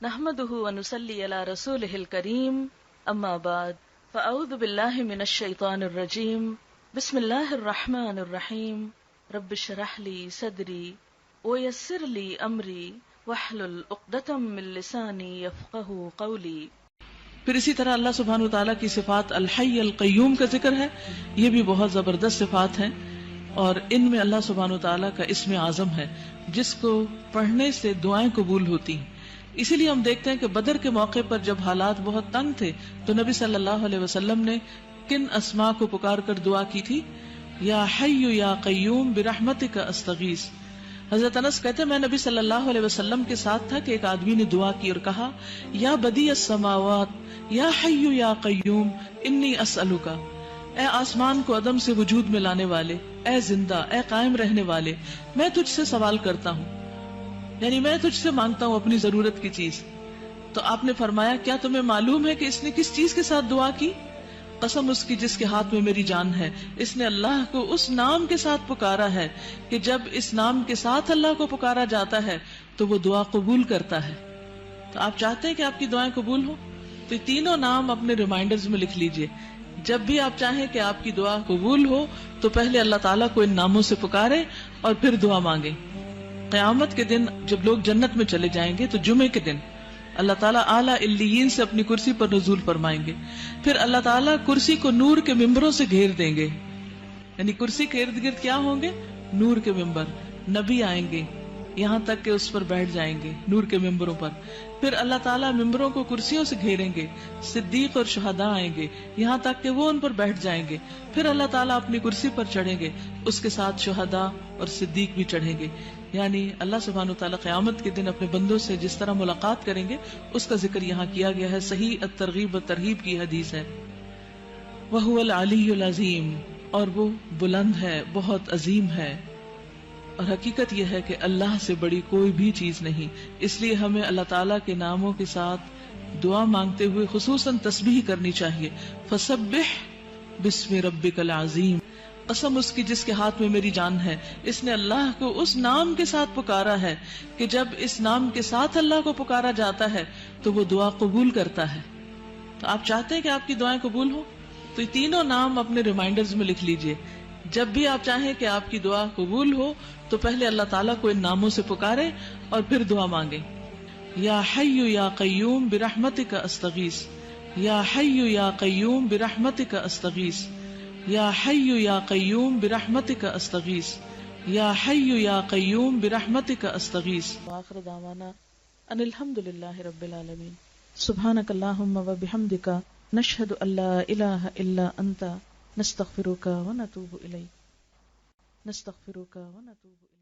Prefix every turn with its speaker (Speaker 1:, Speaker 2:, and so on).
Speaker 1: نحمده ونصلي على رسوله الكريم اما بعد فاعوذ بالله من الشيطان الرجيم بسم الله الرحمن الرحيم رب اشرح لي صدري ويسر لي امري واحلل عقدة من لساني يفقهوا قولي۔
Speaker 2: پھر اسی طرح اللہ سبحانہ وتعالیٰ کی صفات الحی القیوم کا ذکر ہے، یہ بھی بہت زبردست صفات ہیں، اور ان میں اللہ سبحانہ وتعالیٰ کا اسم اعظم ہے جس کو پڑھنے سے دعائیں قبول ہوتی ہیں۔ اسی لیے ہم دیکھتے ہیں کہ بدر کے موقع پر جب حالات بہت تنگ تھے تو نبی صلی اللہ علیہ وسلم نے کن اسماء کو پکار کر دعا کی تھی؟ یا حی یا قیوم برحمتک استغیث۔ حضرت انس کہتے ہیں میں نبی صلی اللہ علیہ وسلم کے ساتھ تھا کہ ایک آدمی نے دعا کی اور کہا یا بدیع السماوات یا حی یا قیوم انی اسألک، اے آسمان کو عدم سے وجود میں لانے والے، اے زندہ، اے قائم رہنے والے، میں تجھ سے سوال کرتا ہوں، یعنی میں تجھ سے مانگتا ہوں اپنی ضرورت کی چیز۔ تو آپ نے فرمایا کیا تمہیں معلوم ہے کہ اس نے کس چیز کے ساتھ دعا کی؟ قسم اس کی جس کے ہاتھ میں میری جان ہے، اس نے اللہ کو اس نام کے ساتھ پکارا ہے کہ جب اس نام کے ساتھ اللہ کو پکارا جاتا ہے تو وہ دعا قبول کرتا ہے۔ تو آپ چاہتے ہیں کہ آپ کی دعائیں قبول ہوں تو یہ تینوں نام اپنے ریمائنڈرز میں لکھ لیجئے۔ جب بھی آپ چاہیں کہ آپ کی دعا قبول ہو تو پہلے اللہ تعالیٰ کو ان ناموں سے پکارے اور پھر دعا مانگیں۔ قیامت کے دن جب لوگ جنت میں چلے جائیں گے تو جمعے کے دن اللہ تعالیٰ اعلیٰ علیین سے اپنی کرسی پر نزول فرمائیں گے، پھر اللہ تعالیٰ کرسی کو نور کے ممبروں سے گھیر دیں گے، یعنی کرسی کے ارد گرد کیا ہوں گے؟ نور کے ممبر، نبی آئیں گے یہاں تک کہ اس پر بیٹھ جائیں گے نور کے ممبروں پر، پھر اللہ تعالیٰ ممبروں کو کرسیوں سے گھیریں گے، صدیق اور شہداء آئیں گے یہاں تک کہ وہ ان پر بیٹھ جائیں گے، پھر اللہ تعالیٰ اپنی کرسی پر چڑھیں گے، اس کے ساتھ شہداء اور صدیق بھی چڑھیں گے۔ یعنی اللہ سبحانہ وتعالیٰ قیامت کے دن اپنے بندوں سے جس طرح ملاقات کریں گے اس کا ذکر یہاں کیا گیا ہے۔ صحیح الترغیب و ترہیب کی حدیث ہے، وَهُوَ الْعَلِيُّ الْعَظِيمُ، اور وہ بلند ہے، بہت عظیم ہے، اور حقیقت یہ ہے کہ اللہ سے بڑی کوئی بھی چیز نہیں، اس لیے ہمیں اللہ تعالیٰ کے ناموں کے ساتھ دعا مانگتے ہوئے خصوصاً تسبیح کرنی چاہیے۔ فَسَبِّحْ بِاسْمِ رَبِّكَ الْعَظِيمِ، قسم اس کی جس کے ہاتھ میں میری جان ہے، اس نے اللہ کو اس نام کے ساتھ پکارا ہے کہ جب اس نام کے ساتھ اللہ کو پکارا جاتا ہے تو وہ دعا قبول کرتا ہے۔ تو آپ چاہتے ہیں کہ آپ کی دعائیں قبول ہوں تو یہ تینوں نام اپنے ریمائنڈرز میں لکھ لیجئے۔ جب بھی آپ چاہیں کہ آپ کی دعا قبول ہو تو پہلے اللہ تعالیٰ کو ان ناموں سے پکارے اور پھر دعا مانگیں۔ یا حی یا قیوم برحمتک استغیث، یا حی یا قیوم برحمتک استغیث، یا حی یا قیوم برحمتک استغیث، یا حی یا قیوم برحمتک استغیث۔ وآخر دعوانا ان الحمد للہ رب العالمین۔ سبحانک اللہم و بحمدک نشہد ان لا الہ الا انت نستغفرک و نتوب الیک، نستغفرک و نتوب الیک۔